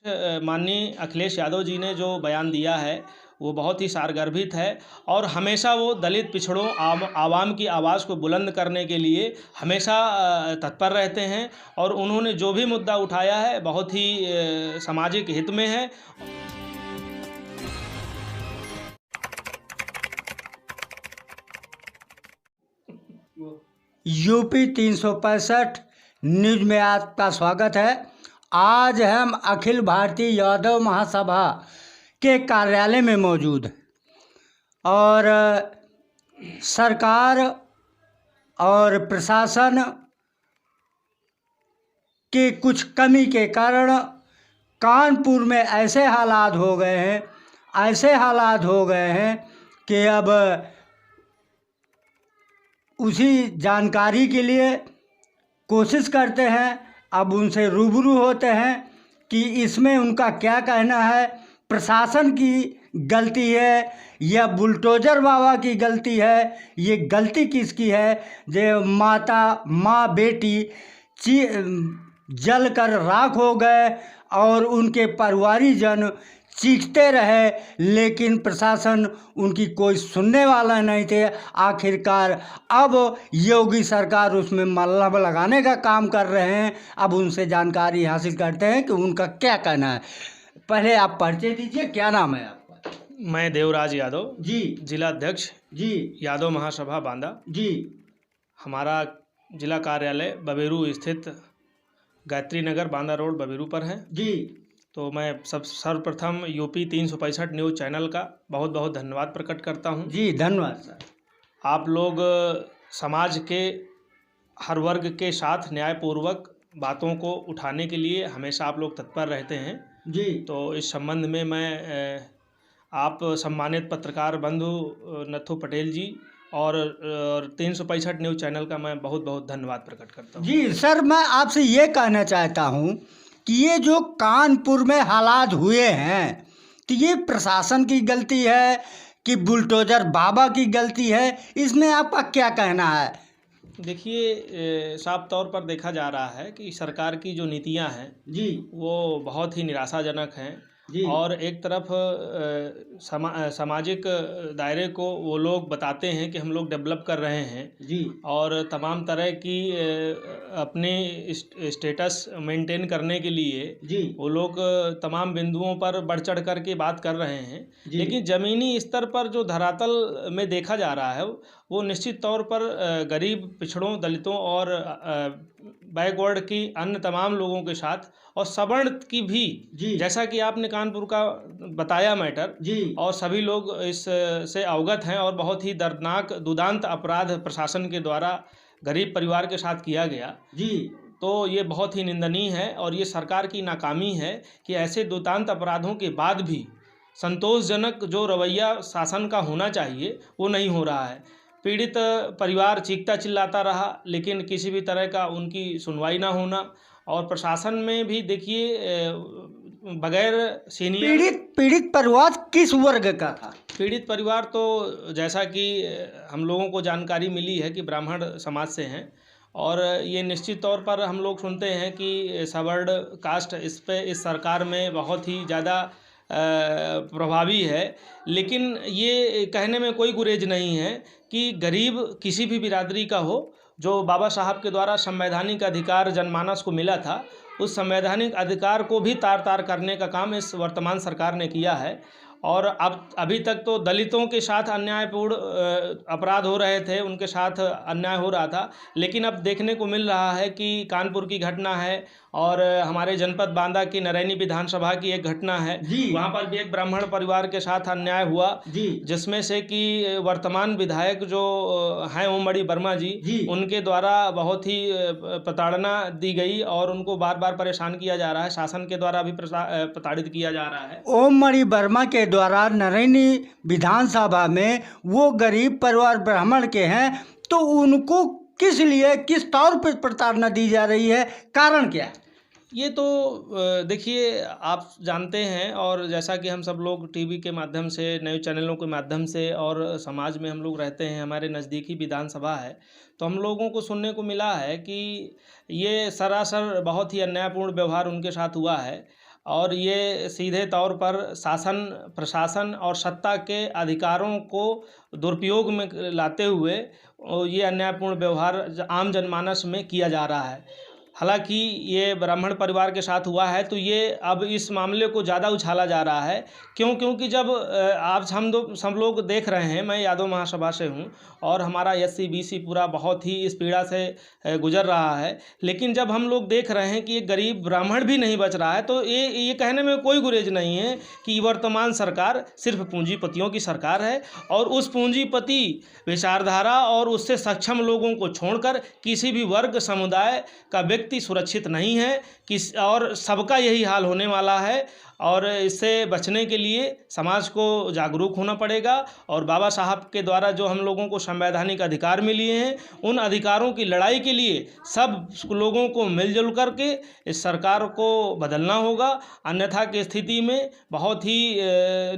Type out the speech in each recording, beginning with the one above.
माननीय अखिलेश यादव जी ने जो बयान दिया है वो बहुत ही सारगर्भित है और हमेशा वो दलित पिछड़ों आवाम की आवाज़ को बुलंद करने के लिए हमेशा तत्पर रहते हैं और उन्होंने जो भी मुद्दा उठाया है बहुत ही सामाजिक हित में है। यूपी 365 न्यूज में आपका स्वागत है। आज हम अखिल भारतीय यादव महासभा के कार्यालय में मौजूद हैं और सरकार और प्रशासन की कुछ कमी के कारण कानपुर में ऐसे हालात हो गए हैं कि अब उसी जानकारी के लिए कोशिश करते हैं, अब उनसे रूबरू होते हैं कि इसमें उनका क्या कहना है। प्रशासन की गलती है या बुलडोजर बाबा की गलती है, ये गलती किसकी है? जो माँ बेटी जल कर राख हो गए और उनके परिवारीजन चीखते रहे, लेकिन प्रशासन उनकी कोई सुनने वाला नहीं थे। आखिरकार अब योगी सरकार उसमें मल्लम लगाने का काम कर रहे हैं। अब उनसे जानकारी हासिल करते हैं कि उनका क्या कहना है। पहले आप परिचय दीजिए, क्या नाम है आपका? मैं देवराज यादव जी, जिला अध्यक्ष जी, यादव महासभा बांदा जी। हमारा जिला कार्यालय बबेरू स्थित गायत्री नगर बांदा रोड बबेरू पर है जी। तो मैं सर्वप्रथम यूपी 365 न्यूज़ चैनल का बहुत बहुत धन्यवाद प्रकट करता हूं। जी, धन्यवाद सर। आप लोग समाज के हर वर्ग के साथ न्यायपूर्वक बातों को उठाने के लिए हमेशा आप लोग तत्पर रहते हैं जी। तो इस संबंध में मैं आप सम्मानित पत्रकार बंधु नथु पटेल जी और 365 न्यूज़ चैनल का मैं बहुत बहुत धन्यवाद प्रकट करता हूँ। जी सर, मैं आपसे ये कहना चाहता हूँ कि ये जो कानपुर में हालात हुए हैं तो ये प्रशासन की गलती है कि बुलडोजर बाबा की गलती है, इसमें आपका क्या कहना है? देखिए, साफ तौर पर देखा जा रहा है कि सरकार की जो नीतियां हैं जी, वो बहुत ही निराशाजनक हैं जी। और एक तरफ सामाजिक दायरे को वो लोग बताते हैं कि हम लोग डेवलप कर रहे हैं जी, और तमाम तरह की अपने स्टेटस मेंटेन करने के लिए जी, वो लोग तमाम बिंदुओं पर बढ़ चढ़ कर के बात कर रहे हैं। जी। लेकिन ज़मीनी स्तर पर जो धरातल में देखा जा रहा है वो निश्चित तौर पर गरीब पिछड़ों दलितों और बैकवर्ड की अन्य तमाम लोगों के साथ और सवर्ण की भी, जी। जैसा कि आपने कानपुर का बताया मैटर जी, और सभी लोग इस से अवगत हैं और बहुत ही दर्दनाक दुदांत अपराध प्रशासन के द्वारा गरीब परिवार के साथ किया गया जी। तो ये बहुत ही निंदनीय है और ये सरकार की नाकामी है कि ऐसे दुदांत अपराधों के बाद भी संतोषजनक जो रवैया शासन का होना चाहिए वो नहीं हो रहा है। पीड़ित परिवार चीखता चिल्लाता रहा लेकिन किसी भी तरह का उनकी सुनवाई ना होना और प्रशासन में भी देखिए बगैर सीनियर पीड़ित परिवार किस वर्ग का था? पीड़ित परिवार तो जैसा कि हम लोगों को जानकारी मिली है कि ब्राह्मण समाज से हैं और ये निश्चित तौर पर हम लोग सुनते हैं कि सवर्ण कास्ट इस सरकार में बहुत ही ज़्यादा प्रभावी है। लेकिन ये कहने में कोई गुरेज नहीं है कि गरीब किसी भी बिरादरी का हो, जो बाबा साहब के द्वारा संवैधानिक अधिकार जनमानस को मिला था, उस संवैधानिक अधिकार को भी तार तार करने का काम इस वर्तमान सरकार ने किया है। और अब अभी तक तो दलितों के साथ अन्यायपूर्ण अपराध हो रहे थे, उनके साथ अन्याय हो रहा था, लेकिन अब देखने को मिल रहा है कि कानपुर की घटना है और हमारे जनपद बांदा की नरैनी विधानसभा की एक घटना है, वहाँ पर भी एक ब्राह्मण परिवार के साथ अन्याय हुआ जिसमें से कि वर्तमान विधायक जो हैं ओमड़ी वर्मा जी, उनके द्वारा बहुत ही प्रताड़ना दी गई और उनको बार बार परेशान किया जा रहा है, शासन के द्वारा भी प्रताड़ित किया जा रहा है। ओमड़ी वर्मा के द्वारा नरैनी विधानसभा में वो गरीब परिवार ब्राह्मण के हैं तो उनको किस लिए किस तौर पर प्रताड़ना दी जा रही है, कारण क्या है? ये तो देखिए आप जानते हैं और जैसा कि हम सब लोग टीवी के माध्यम से न्यूज़ चैनलों के माध्यम से और समाज में हम लोग रहते हैं, हमारे नज़दीकी विधानसभा है तो हम लोगों को सुनने को मिला है कि ये सरासर बहुत ही अन्यायपूर्ण व्यवहार उनके साथ हुआ है और ये सीधे तौर पर शासन, प्रशासन और सत्ता के अधिकारों को दुरुपयोग में लाते हुए ये अन्यायपूर्ण व्यवहार आम जनमानस में किया जा रहा है। हालांकि ये ब्राह्मण परिवार के साथ हुआ है, तो ये अब इस मामले को ज़्यादा उछाला जा रहा है। क्योंकि जब आप सब लोग देख रहे हैं, मैं यादव महासभा से हूँ और हमारा SC BC पूरा बहुत ही इस पीड़ा से गुजर रहा है, लेकिन जब हम लोग देख रहे हैं कि एक गरीब ब्राह्मण भी नहीं बच रहा है, तो ये कहने में कोई गुरेज नहीं है कि वर्तमान सरकार सिर्फ पूंजीपतियों की सरकार है और उस पूंजीपति विचारधारा और उससे सक्षम लोगों को छोड़कर किसी भी वर्ग समुदाय का व्यक्ति सुरक्षित नहीं है और सबका यही हाल होने वाला है। और इससे बचने के लिए समाज को जागरूक होना पड़ेगा और बाबा साहब के द्वारा जो हम लोगों को संवैधानिक अधिकार मिले हैं, उन अधिकारों की लड़ाई के लिए सब लोगों को मिलजुल करके इस सरकार को बदलना होगा। अन्यथा की स्थिति में बहुत ही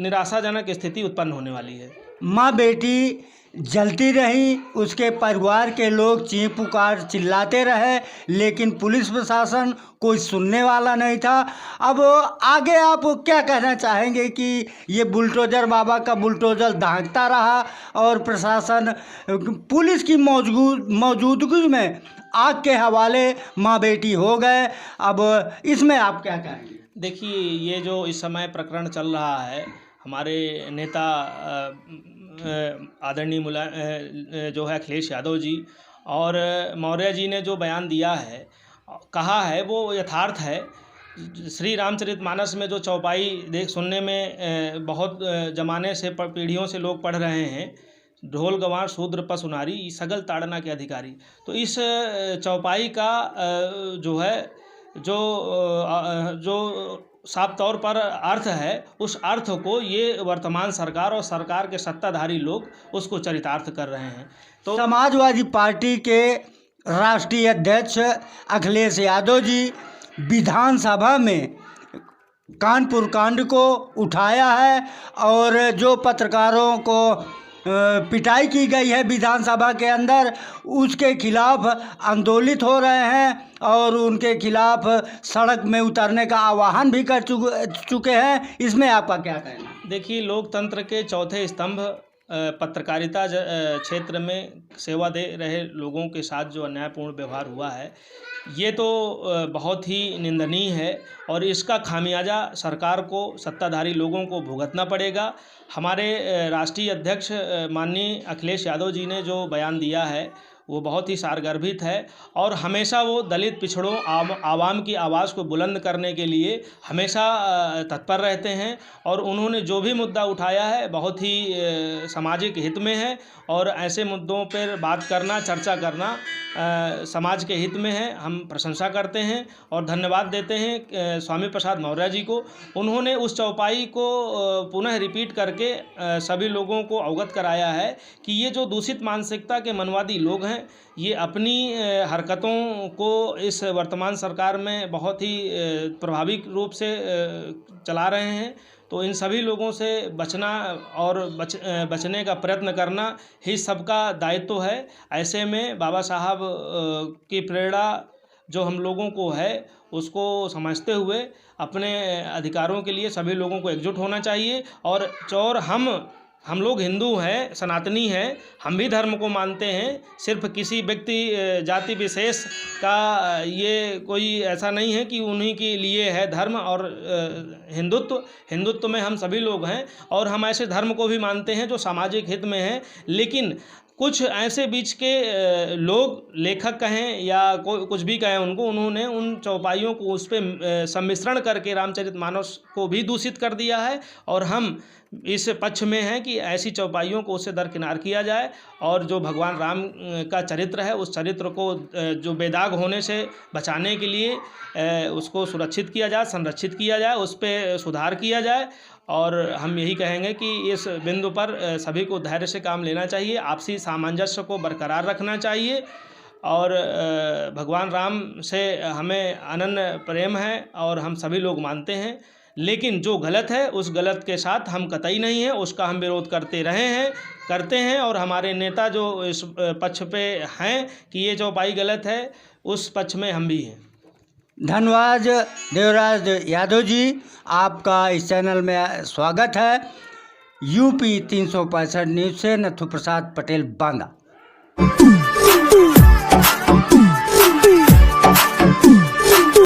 निराशाजनक स्थिति उत्पन्न होने वाली है। माँ बेटी जलती रही, उसके परिवार के लोग चीं पुकार चिल्लाते रहे, लेकिन पुलिस प्रशासन कोई सुनने वाला नहीं था। अब आगे आप क्या कहना चाहेंगे कि ये बुलडोजर बाबा का बुलडोजर दागता रहा और प्रशासन पुलिस की मौजूदगी में आग के हवाले माँ बेटी हो गए, अब इसमें आप क्या कहेंगे? देखिए, ये जो इस समय प्रकरण चल रहा है, हमारे नेता आदरणीय जो है अखिलेश यादव जी और मौर्य जी ने जो बयान दिया है, कहा है, वो यथार्थ है। श्री रामचरितमानस में जो चौपाई सुनने में बहुत जमाने से पीढ़ियों से लोग पढ़ रहे हैं, ढोल गंवार शूद्र पशु नारी सगल ताड़ना के अधिकारी, तो इस चौपाई का जो है जो साफ तौर पर अर्थ है, उस अर्थ को ये वर्तमान सरकार और सरकार के सत्ताधारी लोग उसको चरितार्थ कर रहे हैं। तो समाजवादी पार्टी के राष्ट्रीय अध्यक्ष अखिलेश यादव जी विधानसभा में कानपुर कांड को उठाया है और जो पत्रकारों को पिटाई की गई है विधानसभा के अंदर, उसके खिलाफ आंदोलित हो रहे हैं और उनके खिलाफ सड़क में उतरने का आह्वान भी कर चुके हैं। इसमें आपका क्या कहना? देखिए, लोकतंत्र के चौथे स्तंभ पत्रकारिता क्षेत्र में सेवा दे रहे लोगों के साथ जो अन्यायपूर्ण व्यवहार हुआ है, ये तो बहुत ही निंदनीय है और इसका खामियाजा सरकार को, सत्ताधारी लोगों को भुगतना पड़ेगा। हमारे राष्ट्रीय अध्यक्ष माननीय अखिलेश यादव जी ने जो बयान दिया है, वो बहुत ही सारगर्भित है और हमेशा वो दलित, पिछड़ों, आवाम की आवाज़ को बुलंद करने के लिए हमेशा तत्पर रहते हैं और उन्होंने जो भी मुद्दा उठाया है बहुत ही सामाजिक हित में है और ऐसे मुद्दों पर बात करना, चर्चा करना समाज के हित में है। हम प्रशंसा करते हैं और धन्यवाद देते हैं स्वामी प्रसाद मौर्य जी को। उन्होंने उस चौपाई को पुनः रिपीट करके सभी लोगों को अवगत कराया है कि ये जो दूषित मानसिकता के मनवादी लोग हैं, ये अपनी हरकतों को इस वर्तमान सरकार में बहुत ही प्रभावी रूप से चला रहे हैं। तो इन सभी लोगों से बचना और बचने का प्रयत्न करना ही सबका दायित्व है। ऐसे में बाबा साहब की प्रेरणा जो हम लोगों को है, उसको समझते हुए अपने अधिकारों के लिए सभी लोगों को एकजुट होना चाहिए। और हम लोग हिंदू हैं, सनातनी हैं, हम भी धर्म को मानते हैं। सिर्फ किसी व्यक्ति जाति विशेष का ये कोई ऐसा नहीं है कि उन्हीं के लिए है धर्म और हिंदुत्व में हम सभी लोग हैं और हम ऐसे धर्म को भी मानते हैं जो सामाजिक हित में है। लेकिन कुछ ऐसे बीच के लोग, लेखक कहें या कुछ भी कहें, उन्होंने उन चौपाइयों को उस पर सम्मिश्रण करके रामचरितमानस को भी दूषित कर दिया है और हम इस पक्ष में हैं कि ऐसी चौपाइयों को उससे दरकिनार किया जाए और जो भगवान राम का चरित्र है, उस चरित्र को जो बेदाग होने से बचाने के लिए उसको सुरक्षित किया जाए, संरक्षित किया जाए, उस पर सुधार किया जाए। और हम यही कहेंगे कि इस बिंदु पर सभी को धैर्य से काम लेना चाहिए, आपसी सामंजस्य को बरकरार रखना चाहिए और भगवान राम से हमें अनन्य प्रेम है और हम सभी लोग मानते हैं। लेकिन जो गलत है, उस गलत के साथ हम कतई नहीं हैं, उसका हम विरोध करते हैं और हमारे नेता जो इस पक्ष पे हैं कि ये चौपाई गलत है, उस पक्ष में हम भी हैं। धन्यवाद देवराज यादव जी, आपका इस चैनल में स्वागत है। यूपी 365 न्यूज़ से नथु प्रसाद पटेल, बांदा।